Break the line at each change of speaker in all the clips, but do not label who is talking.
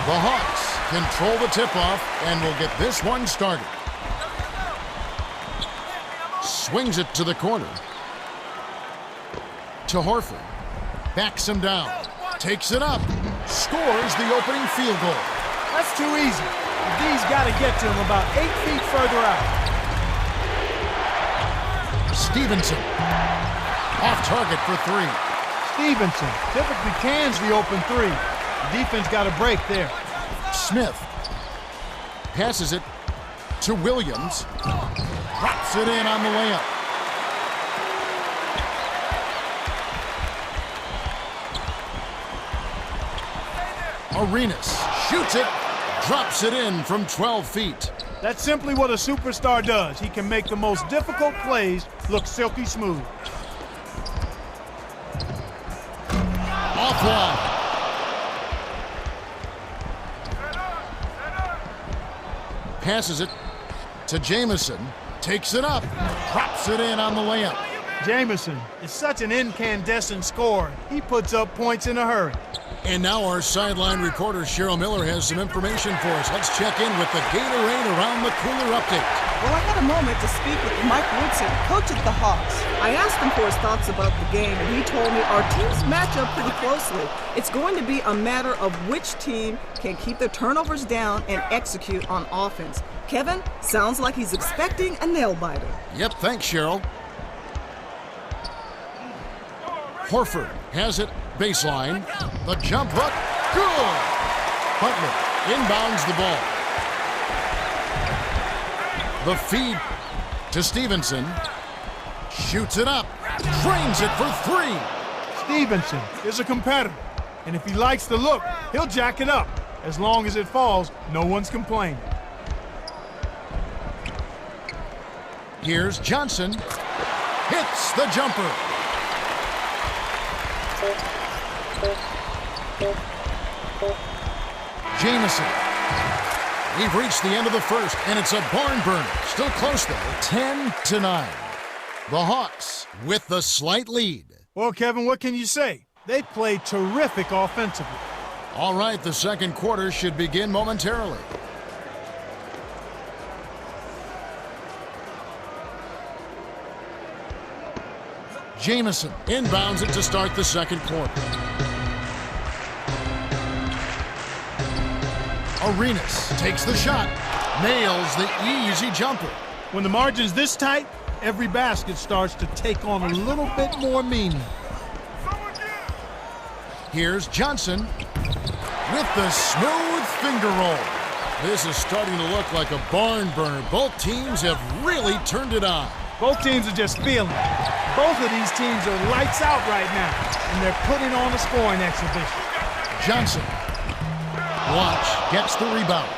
The Hawks control the tip-off and will get this one started. Swings it to the corner. To Horford. Backs him down. Takes it up. Scores the opening field goal.
That's too easy. The D's got to get to him about 8 feet further out.
Stevenson. Off target for three.
Stevenson typically cans the open three. The defense got a break there.
Smith passes it to Williams. Drops it in on the layup. Arenas shoots it. Drops it in from 12 feet.
That's simply what a superstar does. He can make the most difficult plays look silky smooth.
Offline. Passes it to Jamison. Takes it up. Drops it in on the layup.
Jamison is such an incandescent scorer. He puts up points in a hurry.
And now our sideline reporter Cheryl Miller has some information for us. Let's check in with the Gatorade Around the Cooler update.
Well, I had a moment to speak with Mike Woodson, coach of the Hawks. I asked him for his thoughts about the game, and he told me our teams match up pretty closely. It's going to be a matter of which team can keep the turnovers down and execute on offense. Kevin, sounds like he's expecting a nail-biter.
Yep, thanks, Cheryl. Horford has it, baseline. The jump hook, good! Butler inbounds the ball. The feed to Stevenson. Shoots it up, drains it for three.
Stevenson is a competitor, and if he likes the look, he'll jack it up. As long as it falls, no one's complaining.
Here's Johnson. Hits the jumper. Jamison. We've reached the end of the first, and it's a barn burner. Still close, though. 10-9. The Hawks with the slight lead.
Well, Kevin, what can you say? They played terrific offensively.
All right, the second quarter should begin momentarily. Jamison inbounds it to start the second quarter. Arenas takes the shot, nails the easy jumper.
When the margin's this tight, every basket starts to take on a little bit more meaning.
Here's Johnson with the smooth finger roll. This is starting to look like a barn burner. Both teams have really turned it on.
Both teams are just feeling it. Both of these teams are lights out right now, and they're putting on a scoring exhibition.
Johnson. Watch gets the rebound.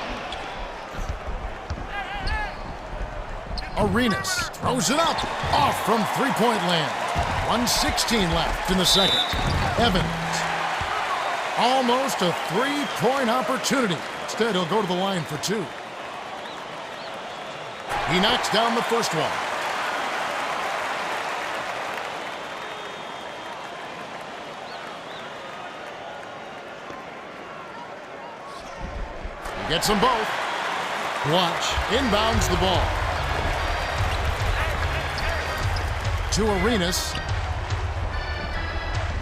Arenas throws it up, off from three-point land. 1:16 left in the second. Evans. Almost a three-point opportunity. Instead, he'll go to the line for two. He knocks down the first one. Gets them both. Watch inbounds the ball. To Arenas.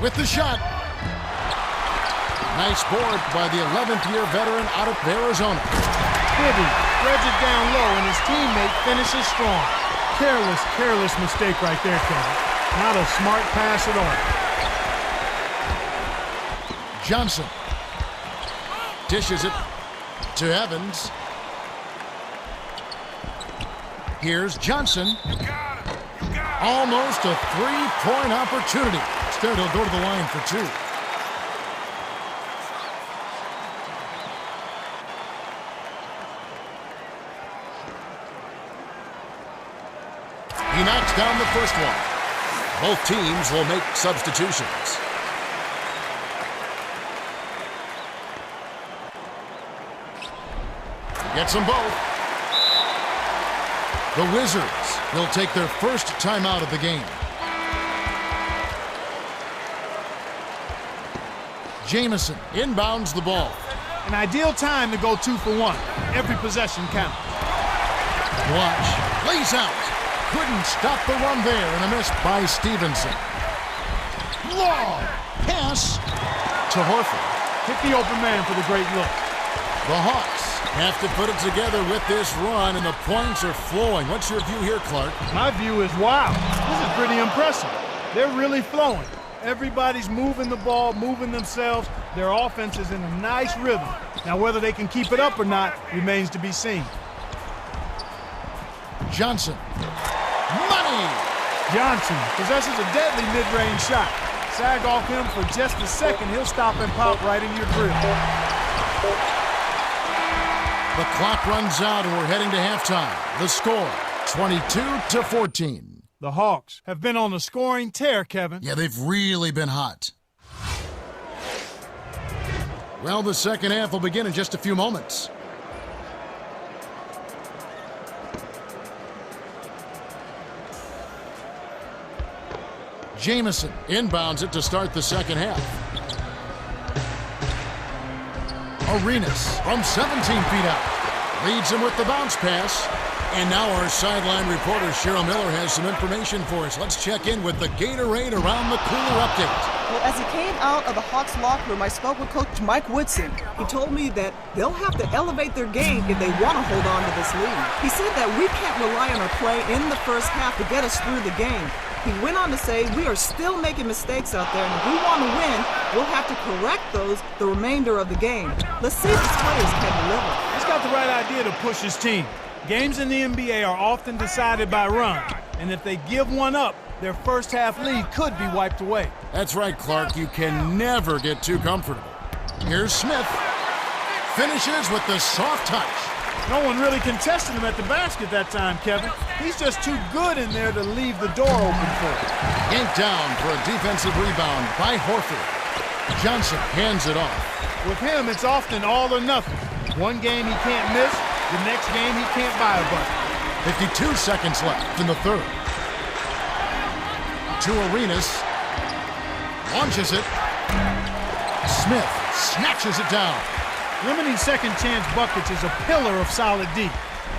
With the shot. Nice board by the 11th-year veteran out of Arizona.
Bibby spreads it down low, and his teammate finishes strong. Careless mistake right there, Kevin. Not a smart pass at all.
Johnson dishes it to Evans. Here's Johnson. Almost a three-point opportunity. Instead, he'll go to the line for two. He knocks down the first one. Both teams will make substitutions. Gets them both. The Wizards will take their first timeout of the game. Jamison inbounds the ball.
An ideal time to go 2 for 1. Every possession counts.
Watch. Lays out. Couldn't stop the run there, and a miss by Stevenson. Long pass to Horford.
Hit the open man for the great look.
The Hawks have to put it together with this run, and the points are flowing. What's your view here, Clark?
My view is, wow, this is pretty impressive. They're really flowing. Everybody's moving the ball, moving themselves. Their offense is in a nice rhythm. Now, whether they can keep it up or not remains to be seen.
Johnson. Money!
Johnson possesses a deadly mid-range shot. Sag off him for just a second. He'll stop and pop right into your grill.
The clock runs out, and we're heading to halftime. The score, 22-14.
The Hawks have been on a scoring tear, Kevin.
Yeah, they've really been hot. Well, the second half will begin in just a few moments. Jamison inbounds it to start the second half. Arenas from 17 feet out. Leads him with the bounce pass. And now our sideline reporter, Cheryl Miller, has some information for us. Let's check in with the Gatorade Around the Cooler update.
Well, as he came out of the Hawks locker room, I spoke with Coach Mike Woodson. He told me that they'll have to elevate their game if they want to hold on to this lead. He said that we can't rely on our play in the first half to get us through the game. He went on to say we are still making mistakes out there, and if we want to win, we'll have to correct those the remainder of the game. Let's see if his players can deliver.
He's got the right idea to push his team. Games in the NBA are often decided by run, and if they give one up, their first half lead could be wiped away.
That's right, Clark. You can never get too comfortable. Here's Smith. Finishes with the soft touch.
No one really contested him at the basket that time, Kevin. He's just too good in there to leave the door open for it.
Yanked down for a defensive rebound by Horford. Johnson hands it off.
With him, it's often all or nothing. One game he can't miss, the next game he can't buy a bucket.
52 seconds left in the third. To Arenas. Launches it. Smith snatches it down.
Limiting second chance buckets is a pillar of solid D.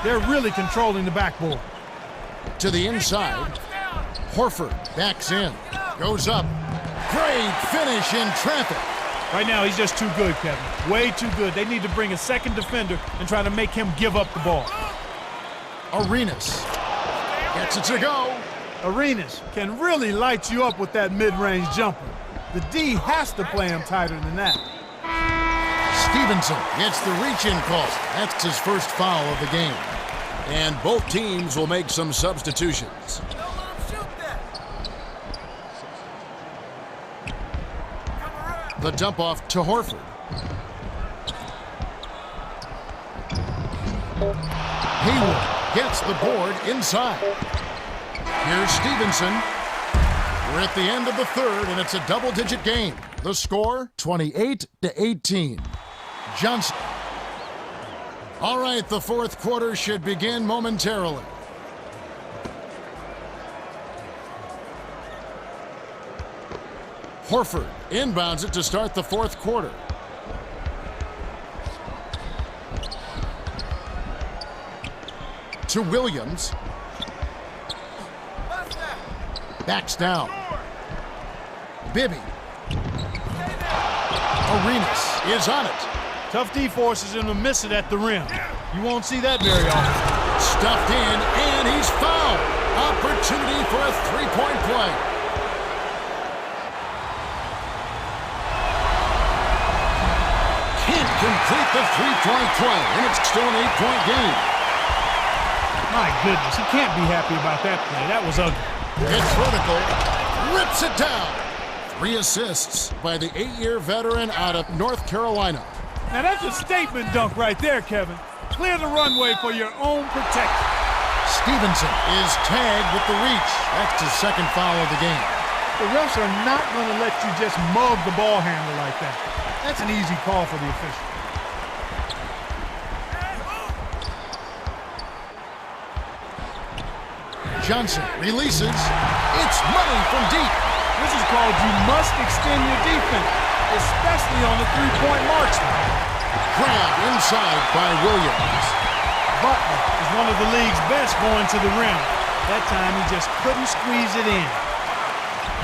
They're really controlling the backboard.
To the inside. Horford backs in. Goes up. Great finish in traffic.
Right now, he's just too good, Kevin. Way too good. They need to bring a second defender and try to make him give up the ball.
Arenas gets it to go.
Arenas can really light you up with that mid-range jumper. The D has to play him tighter than that.
Stevenson gets the reach-in call. That's his first foul of the game. And both teams will make some substitutions. The dump off to Horford. Hayward gets the board inside. Here's Stevenson. We're at the end of the third, and it's a double-digit game. The score, 28-18. Johnson. All right, the fourth quarter should begin momentarily. Horford inbounds it to start the fourth quarter. To Williams. Backs down. Bibby. Arenas is on it.
Tough D forces him to miss it at the rim. You won't see that very often.
Stuffed in, and he's fouled. Opportunity for a three-point play. Can't complete the three-point play, and it's still an 8-point game.
My goodness, he can't be happy about that play. That was ugly.
It's vertical. Rips it down. 3 assists by the 8-year veteran out of North Carolina.
Now that's a statement dunk right there, Kevin. Clear the runway for your own protection.
Stevenson is tagged with the reach. That's his second foul of the game.
The refs are not going to let you just mug the ball handler like that. That's an easy call for the official.
Johnson releases. It's money from deep.
This is called you must extend your defense, especially on the three-point marksman.
Grabbed inside by Williams.
Butler is one of the league's best going to the rim. That time he just couldn't squeeze it in.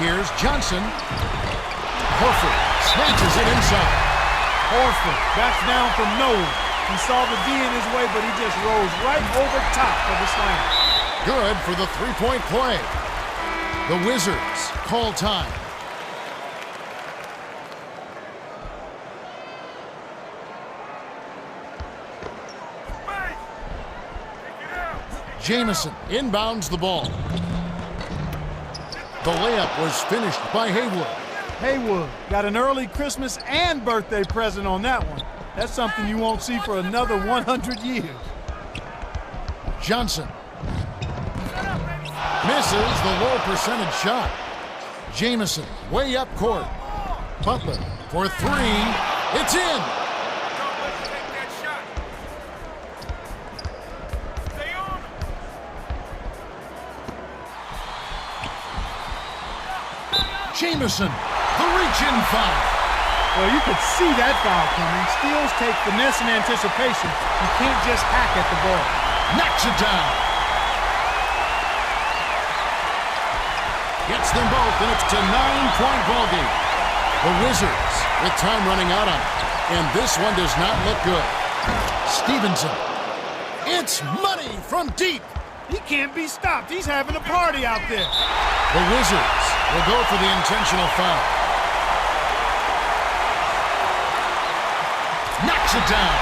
Here's Johnson. Horford snatches it inside.
Horford backs down from nowhere. He saw the D in his way, but he just rose right over top of the slam.
Good for the three-point play. The Wizards call time. Jamison inbounds the ball. The layup was finished by Haywood.
Haywood got an early Christmas and birthday present on that one. That's something you won't see for another 100 years.
Johnson misses the low percentage shot. Jamison way up court. Butler for three. It's in. Jamison, the reach-in foul.
Well, you could see that foul coming. Steals take finesse and anticipation. You can't just hack at the ball.
Knocks it down. Gets them both, and it's a 9-point ball game. The Wizards with time running out on it. And this one does not look good. Stevenson. It's money from deep.
He can't be stopped. He's having a party out there.
The Wizards will go for the intentional foul. Knocks it down.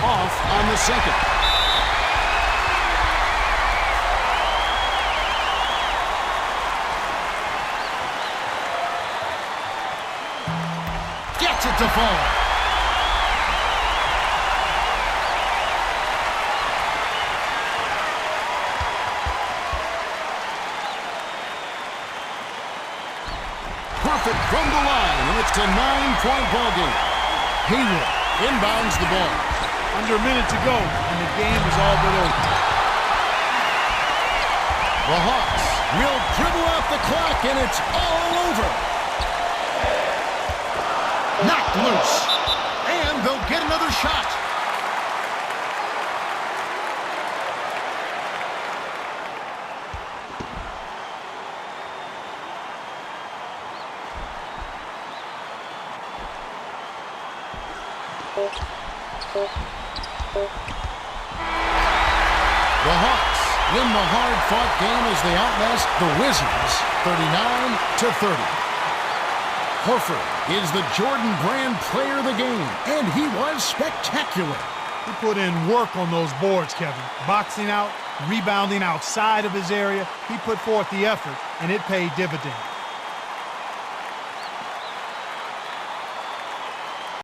Off on the second. Gets it to fall. Perfect from the line, and it's a 9-point ball game. Haywood inbounds the ball.
Under a minute to go, and the game is all but over.
The Hawks will dribble out the clock, and it's all over. Knocked loose, and they'll get another shot. The Hawks win the hard-fought game as they outlast the Wizards 39-30. Horford is the Jordan Brand player of the game, and he was spectacular.
He put in work on those boards, Kevin. Boxing out, rebounding outside of his area. He put forth the effort, and it paid dividends.